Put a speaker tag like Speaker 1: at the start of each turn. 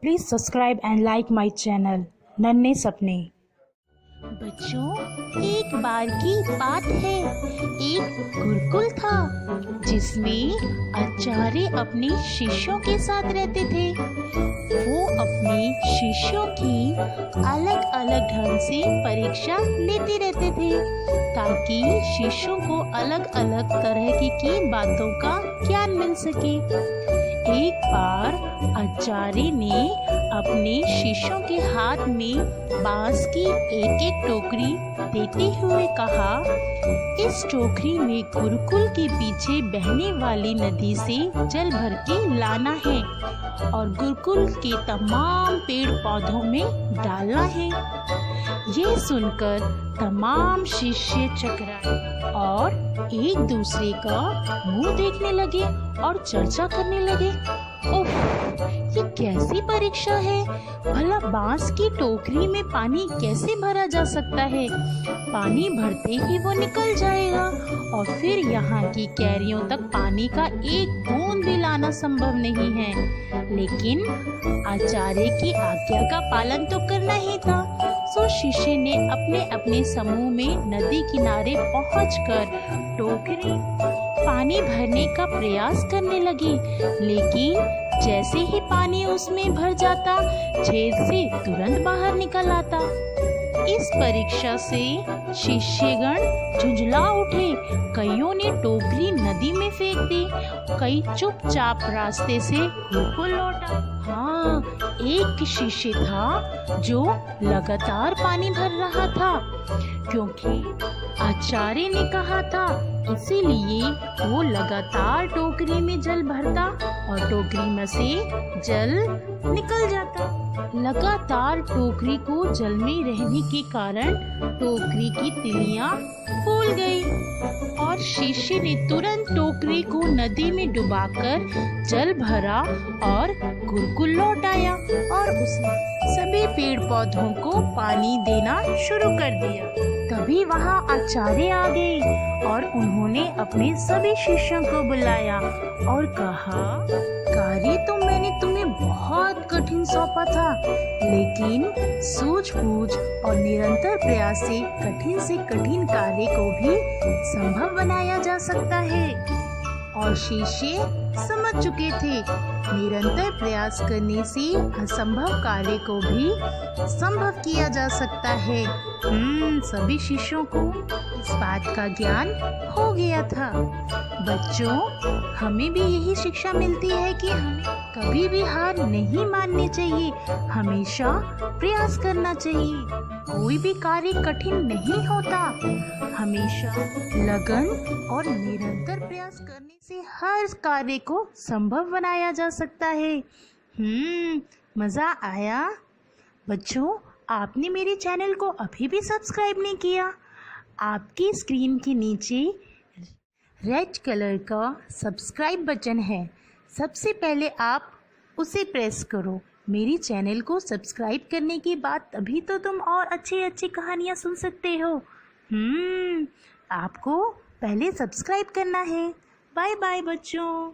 Speaker 1: Please subscribe and like my channel, नन्हे सपने।
Speaker 2: बच्चों, एक बार की बात है। एक गुरुकुल था जिसमें आचार्य अपने शिष्यों के साथ रहते थे। वो अपने शिष्यों की अलग अलग ढंग से परीक्षा लेते रहते थे ताकि शिष्यों को अलग अलग तरह की बातों का ज्ञान मिल सके। एक बार आचार्य ने अपने शिष्यों के हाथ में बांस की एक एक टोकरी देते हुए कहा, इस टोकरी में गुरुकुल के पीछे बहने वाली नदी से जल भर के लाना है और गुरुकुल के तमाम पेड़ पौधों में डालना है। ये सुनकर तमाम शिष्य चकराए और एक दूसरे का मुंह देखने लगे और चर्चा करने लगे। ओह, ये कैसी परीक्षा है? भला बांस की टोकरी में पानी कैसे भरा जा सकता है? पानी भरते ही वो निकल जाएगा और फिर यहाँ की कैरियों तक पानी का एक बूंद भी लाना संभव नहीं है। लेकिन आचार्य की आज्ञा का पालन तो करना ही था। सो शिष्य ने अपने अपने समूह में नदी किनारे पहुंचकर टोकरी पानी भरने का प्रयास करने लगी, लेकिन जैसे ही पानी उसमें भर जाता, छेद से तुरंत बाहर निकल आता। इस परीक्षा से शिष्यगण झुंझला उठे। कईयों ने टोकरी नदी में फेंक दी, कई चुपचाप रास्ते से गुरुकुल लौटा। हाँ, एक शिष्य था जो लगातार पानी भर रहा था क्योंकि आचार्य ने कहा था, इसीलिए वो लगातार टोकरी में जल भरता और टोकरी में से जल निकल जाता। लगातार टोकरी को जल में रहने के कारण टोकरी की तिलियां फूल गई और शिष्य ने तुरंत टोकरी को नदी में डुबाकर जल भरा और गुरुकुल लौट आया और उसने सभी पेड़ पौधों को पानी देना शुरू कर दिया। तभी वहाँ आचार्य आ गए और उन्होंने अपने सभी शिष्यों को बुलाया और कहा, कार्य तो मैंने तुम्हें बहुत कठिन सौंपा था, लेकिन सूझबूझ और निरंतर प्रयास से कठिन कार्य को भी संभव बनाया जा सकता है। और शिष्य समझ चुके थे, निरंतर प्रयास करने से असंभव कार्य को भी संभव किया जा सकता है। सभी शिष्यों को इस बात का ज्ञान हो गया था। बच्चों, हमें भी यही शिक्षा मिलती है कि हमें कभी भी हार नहीं माननी चाहिए, हमेशा प्रयास करना चाहिए। कोई भी कार्य कठिन नहीं होता, हमेशा लगन और निरंतर प्रयास करने से हर कार्य को संभव बनाया जा सकता है। मज़ा आया? बच्चों, आपने मेरे चैनल को अभी भी सब्सक्राइब नहीं किया? आपकी स्क्रीन के नीचे रेड कलर का सब्सक्राइब बटन है, सबसे पहले आप उसे प्रेस करो। मेरी चैनल को सब्सक्राइब करने के बाद तभी तो तुम और अच्छी कहानियाँ सुन सकते हो। आपको पहले सब्सक्राइब करना है। बाय बाय बच्चों।